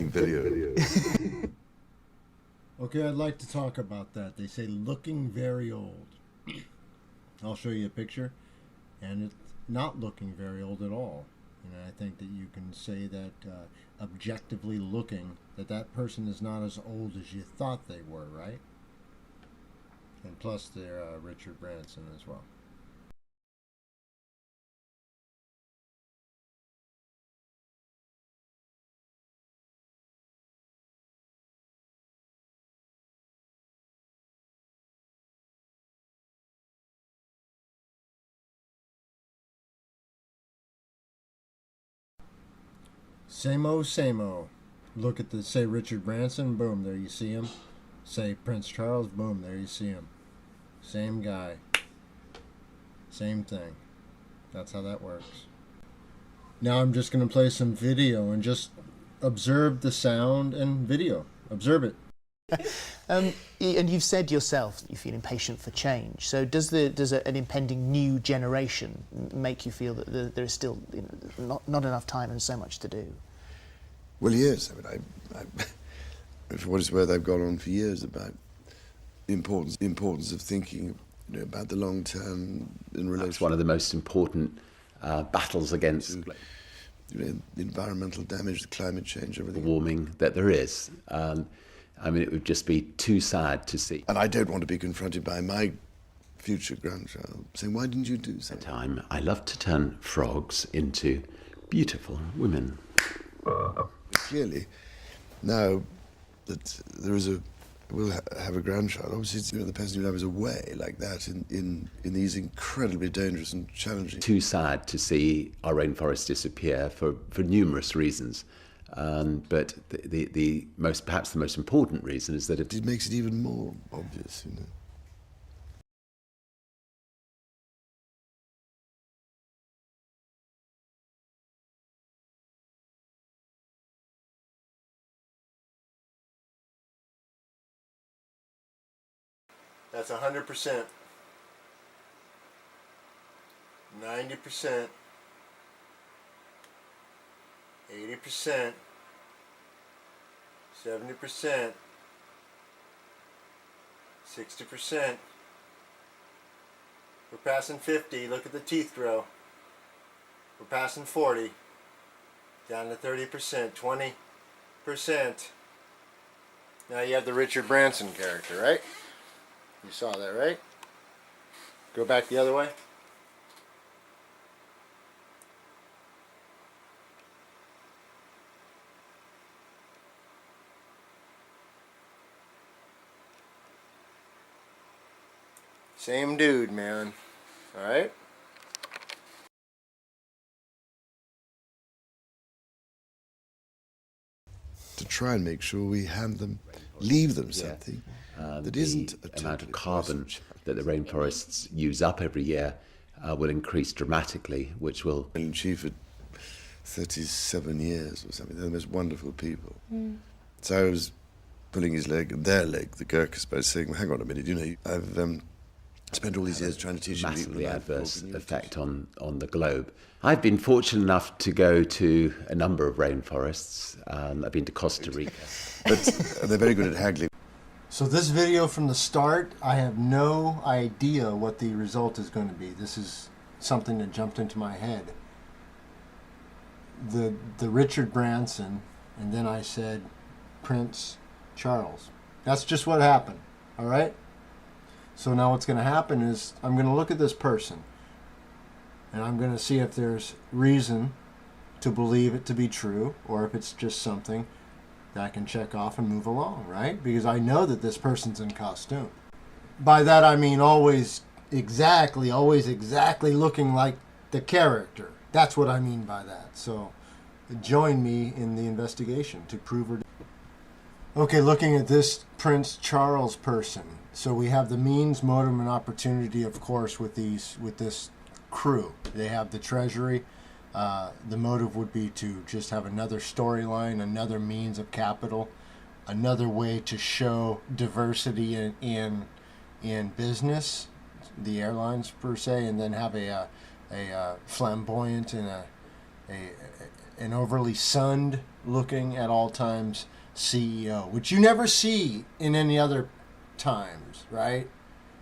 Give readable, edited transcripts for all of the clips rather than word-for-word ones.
video. Okay, I'd like to talk about that. They say looking very old. I'll show you a picture, and it's not looking very old at all. And I think that you can say that objectively looking, that person is not as old as you thought they were, right? And plus, they're Richard Branson as well. Same o, same o. Look at the, say Richard Branson, boom, there you see him. Say Prince Charles, boom, there you see him. Same guy. Same thing. That's how that works. Now I'm just going to play some video and just observe the sound and video. Observe it. And you've said yourself that you feel impatient for change. So does an impending new generation make you feel that there is still not enough time and so much to do? Well, yes. I mean, for what it's worth, I've gone on for years about the importance of thinking about the long term in relation. That's one of the most important battles against the environmental damage, the climate change, everything. Warming that there is. I mean, it would just be too sad to see. And I don't want to be confronted by my future grandchild saying, why didn't you do something? I love to turn frogs into beautiful women. Clearly, now that we'll have a grandchild, obviously the person you love is away like that in these incredibly dangerous and challenging. Too sad to see our rainforest disappear for numerous reasons. But perhaps the most important reason is that it makes it even more obvious, That's 100%. 90%. 80%. 70%. 60%. We're passing 50. Look at the teeth grow. We're passing 40. Down to 30%. 20%. Now you have the Richard Branson character, right? You saw that, right? Go back the other way. Same dude, man. All right? To try and make sure we leave them something. That isn't the amount of carbon that the rainforests use up every year will increase dramatically, which will... And chief at 37 years or something, they're the most wonderful people. So I was pulling their leg, the Gurkhas, by saying, well, hang on a minute, I've spent all these years trying to teach massively adverse effect on the globe. I've been fortunate enough to go to a number of rainforests. I've been to Costa Rica. But they're very good at haggling. So this video from the start, I have no idea what the result is going to be. This is something that jumped into my head. The Richard Branson, and then I said Prince Charles. That's just what happened, all right? So now what's going to happen is I'm going to look at this person, and I'm going to see if there's reason to believe it to be true, or if it's just something that I can check off and move along, right? Because I know that this person's in costume. By that I mean always exactly looking like the character. That's what I mean by that. So join me in the investigation to prove or... Okay, looking at this Prince Charles person. So we have the means, motive, and opportunity, of course, with this crew. They have the treasury. The motive would be to just have another storyline, another means of capital, another way to show diversity in business, the airlines per se, and then have a flamboyant and an overly sunned looking at all times CEO, which you never see in any other times, right?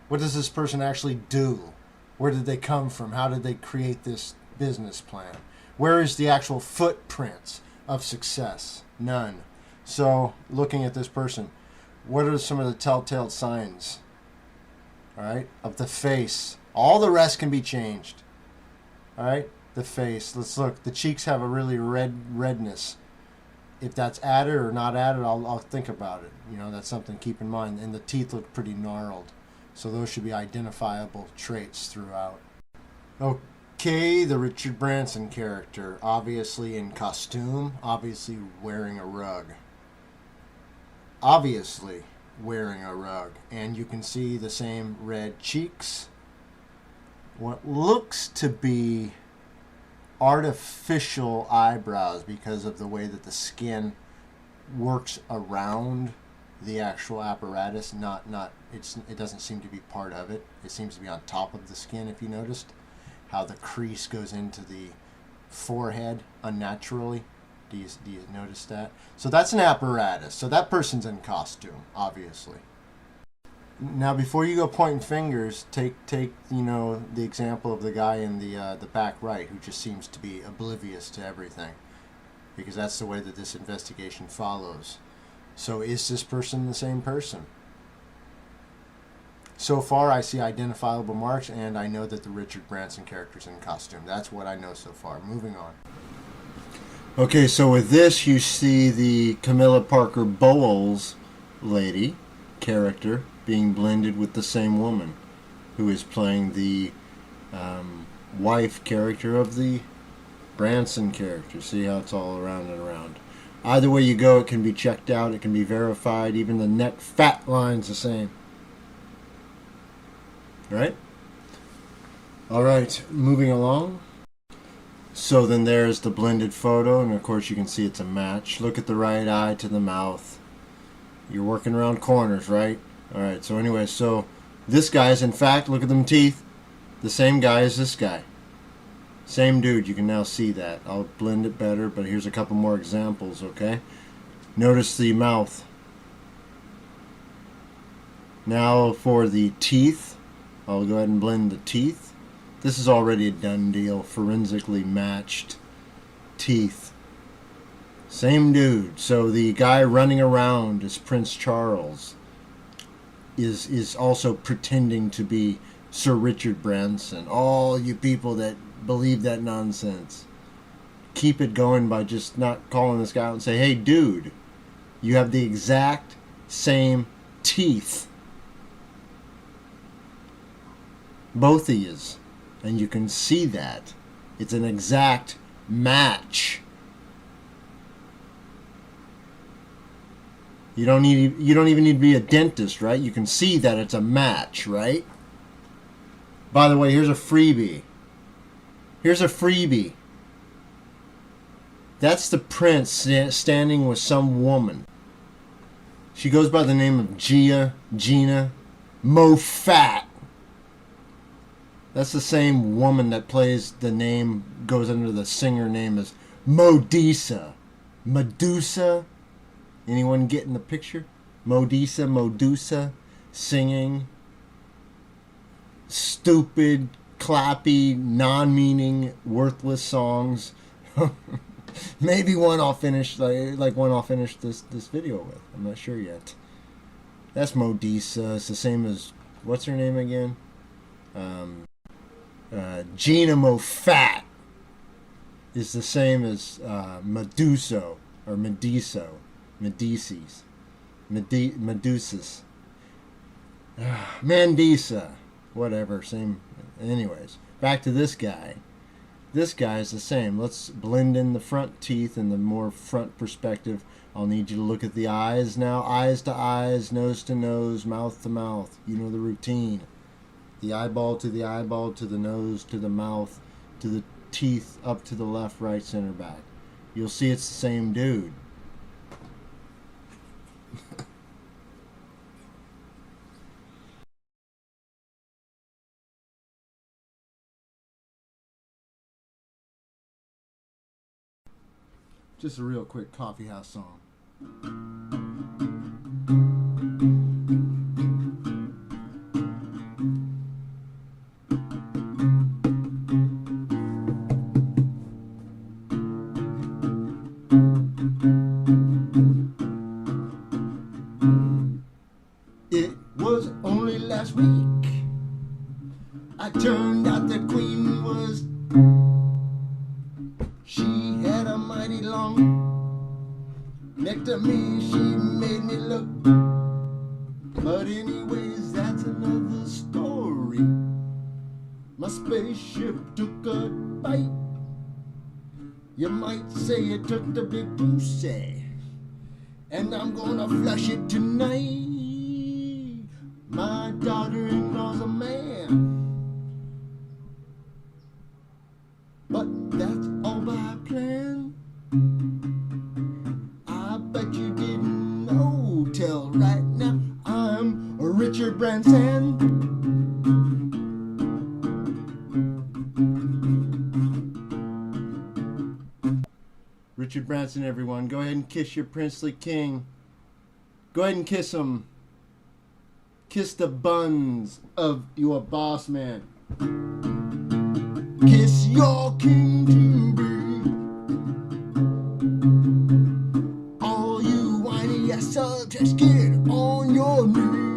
What does this person actually do? Where did they come from? How did they create this business plan? Where is the actual footprints of success? None. So, looking at this person, what are some of the telltale signs, all right, of the face? All the rest can be changed, all right? The face. Let's look. The cheeks have a really redness. If that's added or not added, I'll think about it. You know, that's something to keep in mind. And the teeth look pretty gnarled. So those should be identifiable traits throughout. Okay, the Richard Branson character. Obviously in costume. Obviously wearing a rug. Obviously wearing a rug. And you can see the same red cheeks. What looks to be artificial eyebrows because of the way that the skin works around the actual apparatus. It doesn't seem to be part of it. It seems to be on top of the skin. If you noticed how the crease goes into the forehead unnaturally, do you notice that? So that's an apparatus. So that person's in costume, obviously. Now, before you go pointing fingers, take the example of the guy in the back right who just seems to be oblivious to everything, because that's the way that this investigation follows. So, is this person the same person? So far, I see identifiable marks, and I know that the Richard Branson character's in costume. That's what I know so far. Moving on. Okay, so with this, you see the Camilla Parker Bowles lady character being blended with the same woman who is playing the wife character of the Branson character. See how it's all around and around. Either way you go, it can be checked out, it can be verified. Even the neck fat line's the same. Right? Alright, moving along. So then there's the blended photo, and of course you can see it's a match. Look at the right eye to the mouth. You're working around corners, right? Alright, so anyway, so this guy is, in fact, look at them teeth, the same guy as this guy. Same dude, you can now see that. I'll blend it better, but here's a couple more examples, okay? Notice the mouth. Now for the teeth, I'll go ahead and blend the teeth. This is already a done deal, forensically matched teeth. Same dude. So the guy running around as Prince Charles is also pretending to be Sir Richard Branson. All you people that believe that nonsense, keep it going by just not calling this guy out and say, hey dude, you have the exact same teeth. Both of yous. And you can see that. It's an exact match. You don't even need to be a dentist, right? You can see that it's a match, right? By the way, here's a freebie. Here's a freebie. That's the prince standing with some woman. She goes by the name of Gina Moffat. That's the same woman that plays the name, goes under the singer name as Modisa. Medusa? Anyone getting the picture? Medusa, singing stupid, clappy, non-meaning, worthless songs. Maybe one I'll finish, like one I'll finish this video with. I'm not sure yet. That's Modisa. It's the same as, what's her name again? Gina Moffat is the same as Meduso or Mediso. Medusas. Mandisa. Whatever, same. Anyways, back to this guy. This guy is the same. Let's blend in the front teeth and the more front perspective. I'll need you to look at the eyes now. Eyes to eyes, nose to nose, mouth to mouth. You know the routine. The eyeball to the nose, to the mouth, to the teeth, up to the left, right, center, back. You'll see it's the same dude. Just a real quick coffee house song. It was only last week I turned out the queen was. She had a mighty long neck to me, she made me look. But anyways, that's another story. My spaceship took a bite. You might say it took the big pussy, and I'm gonna flush it tonight. My daughter-in-law's a man, but that's all by plan. I bet you didn't know till right now. I'm Richard Branson. Richard Branson, everyone. Go ahead and kiss your princely king. Go ahead and kiss him. Kiss the buns of your boss man. Kiss your king to be. All you whiny ass subjects, get on your knees.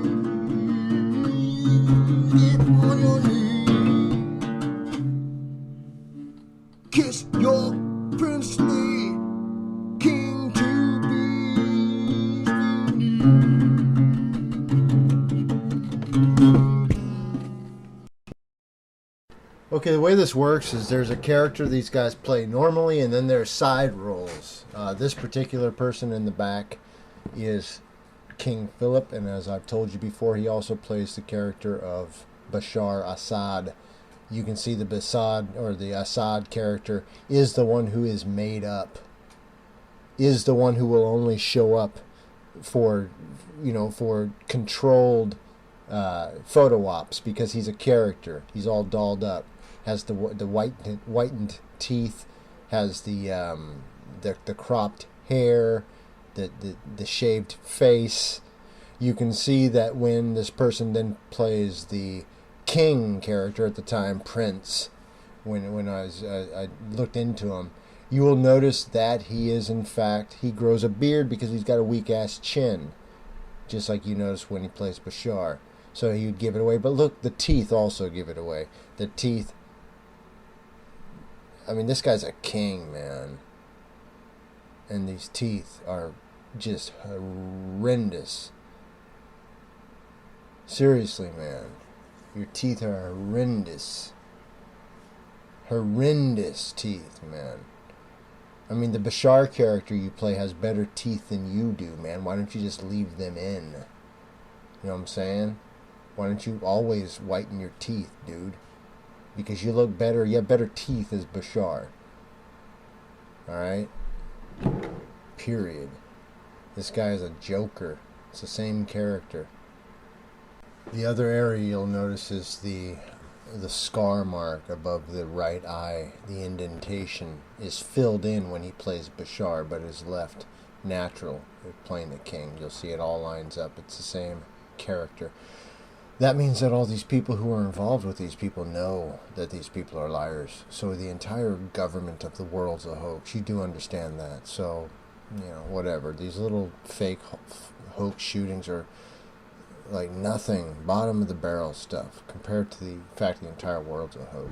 Get on your knees. Kiss your princely king to be. Okay, the way this works is there's a character these guys play normally, and then there's side roles. This particular person in the back is King Philip, and as I've told you before, he also plays the character of Bashar Assad. You can see the Assad character is the one who is made up, is the one who will only show up for, for controlled photo ops, because he's a character. He's all dolled up, has the whitened teeth, has the cropped hair, the shaved face. You can see that when this person then plays the king character at the time, Prince, when I looked into him, you will notice that he grows a beard because he's got a weak ass chin, just like you notice when he plays Bashar. So he would give it away. But look, the teeth also give it away. The teeth. I mean, this guy's a king, man. And these teeth are just horrendous. Seriously, man. Your teeth are horrendous. Horrendous teeth, man. I mean, the Bashar character you play has better teeth than you do, man. Why don't you just leave them in? You know what I'm saying? Why don't you always whiten your teeth, dude? Because you look better. You have better teeth as Bashar. Alright? Period. This guy is a joker. It's the same character. The other area you'll notice is the scar mark above the right eye. The indentation is filled in when he plays Bashar, but is left natural playing the king. You'll see it all lines up. It's the same character. That means that all these people who are involved with these people know that these people are liars. So the entire government of the world's a hoax. You do understand that. So, whatever. These little fake hoax shootings are like nothing, bottom of the barrel stuff compared to the fact the entire world's a hoax.